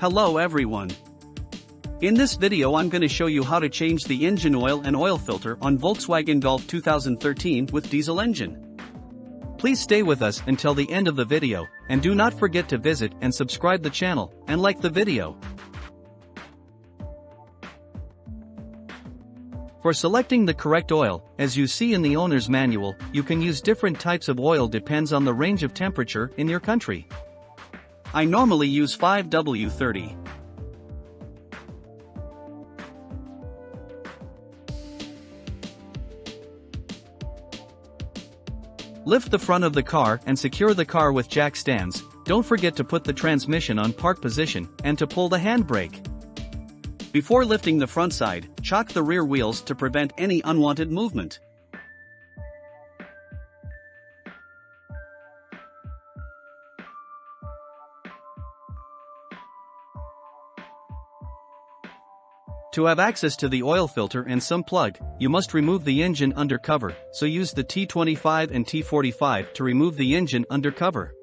Hello everyone. In this video I'm going to show you how to change the engine oil and oil filter on Volkswagen Golf 2013 with diesel engine. Please stay with us until the end of the video, and do not forget to visit and subscribe the channel, and like the video. For selecting the correct oil, as you see in the owner's manual, you can use different types of oil depends on the range of temperature in your country. I normally use 5W30. Lift the front of the car and secure the car with jack stands. Don't forget to put the transmission on park position and to pull the handbrake. Before lifting the front side, chock the rear wheels to prevent any unwanted movement. To have access to the oil filter and sump plug, you must remove the engine under cover, so use the T25 and T45 to remove the engine under cover.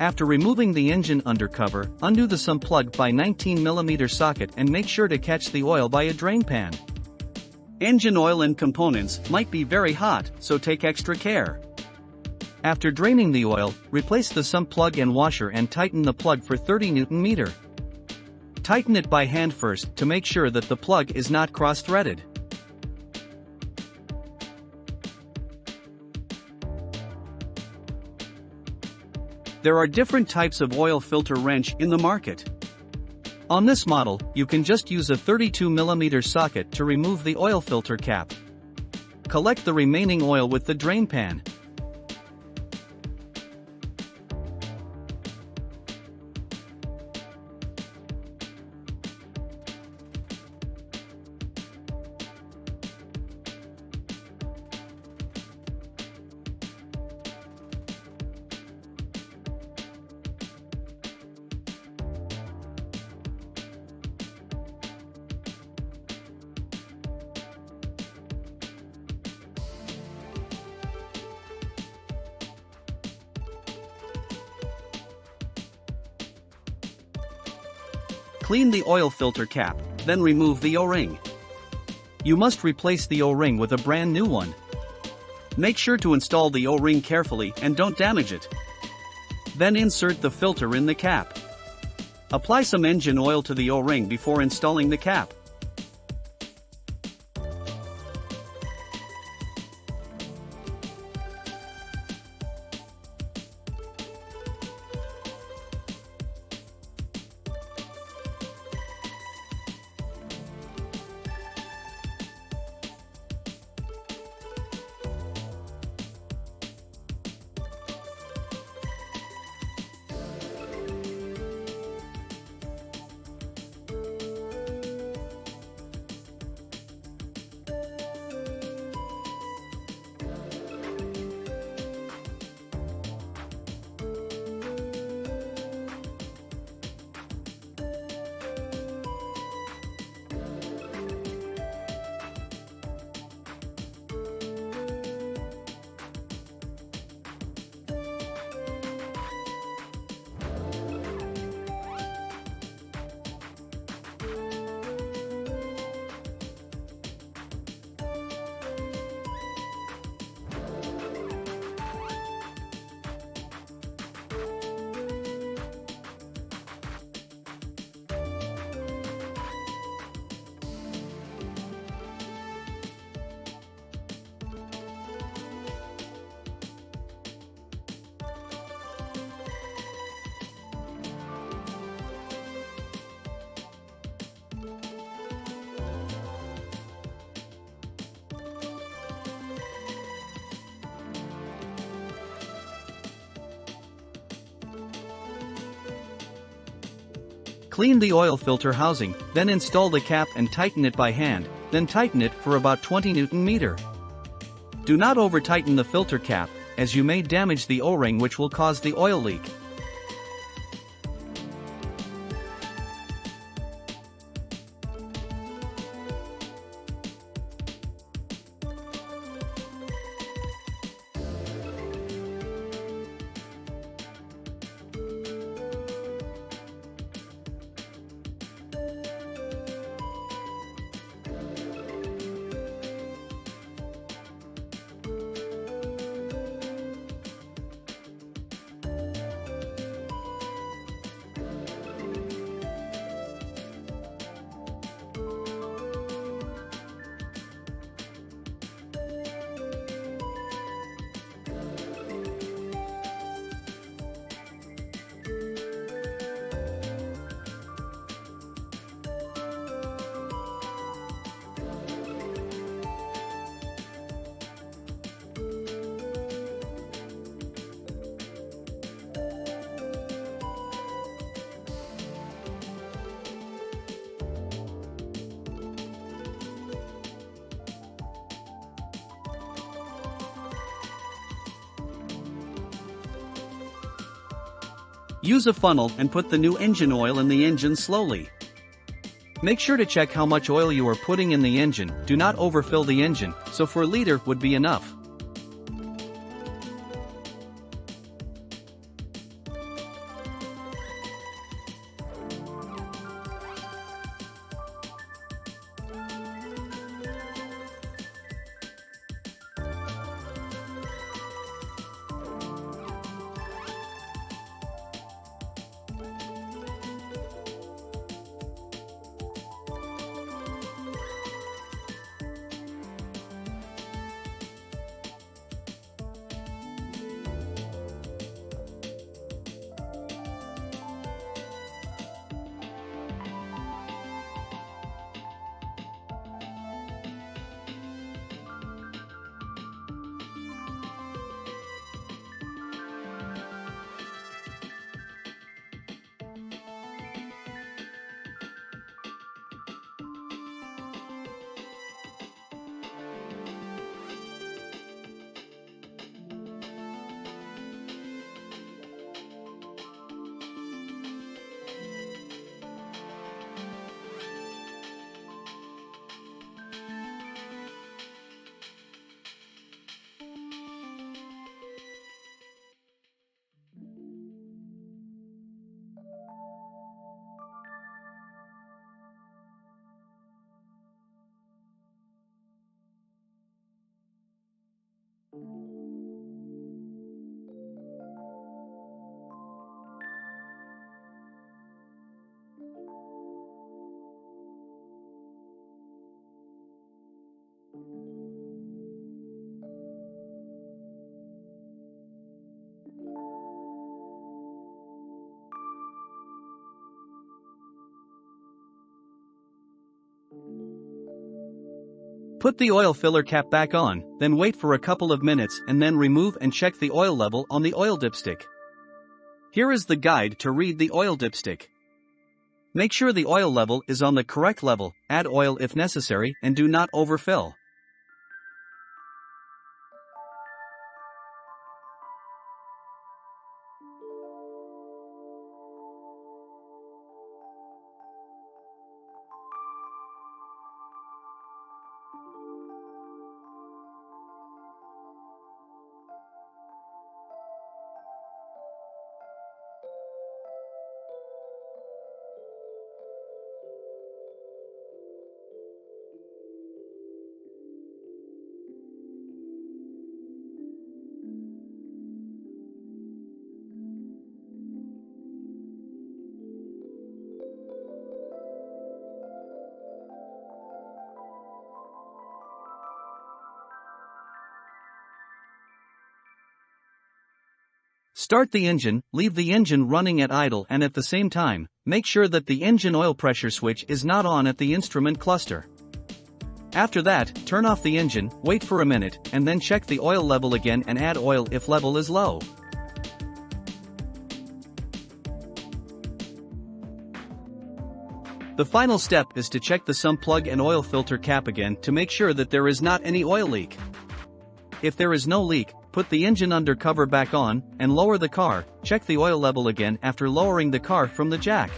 After removing the engine undercover, undo the sump plug by 19mm socket and make sure to catch the oil by a drain pan. Engine oil and components might be very hot, so take extra care. After draining the oil, replace the sump plug and washer and tighten the plug for 30 Nm. Tighten it by hand first to make sure that the plug is not cross-threaded. There are different types of oil filter wrench in the market. On this model, you can just use a 32mm socket to remove the oil filter cap. Collect the remaining oil with the drain pan. Clean the oil filter cap, then remove the O-ring. You must replace the O-ring with a brand new one. Make sure to install the O-ring carefully and don't damage it. Then insert the filter in the cap. Apply some engine oil to the O-ring before installing the cap. Clean the oil filter housing, then install the cap and tighten it by hand, then tighten it for about 20 Nm. Do not over-tighten the filter cap, as you may damage the O-ring, which will cause the oil leak. Use a funnel and put the new engine oil in the engine slowly. Make sure to check how much oil you are putting in the engine. Do not overfill the engine, so 4 liters would be enough. Put the oil filler cap back on, then wait for a couple of minutes and then remove and check the oil level on the oil dipstick. Here is the guide to read the oil dipstick. Make sure the oil level is on the correct level, add oil if necessary, and do not overfill. Start the engine, leave the engine running at idle, and at the same time, make sure that the engine oil pressure switch is not on at the instrument cluster. After that, turn off the engine, wait for a minute, and then check the oil level again and add oil if level is low. The final step is to check the sump plug and oil filter cap again to make sure that there is not any oil leak. If there is no leak, put the engine undercover back on, and lower the car. Check the oil level again after lowering the car from the jack.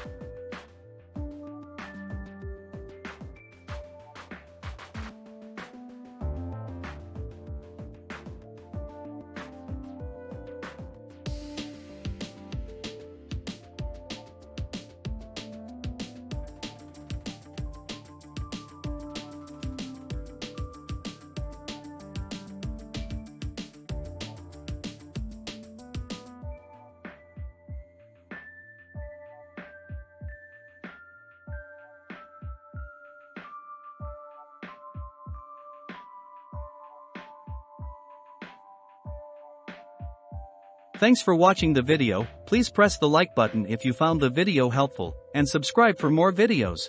Thanks for watching the video. Please press the like button if you found the video helpful, and subscribe for more videos.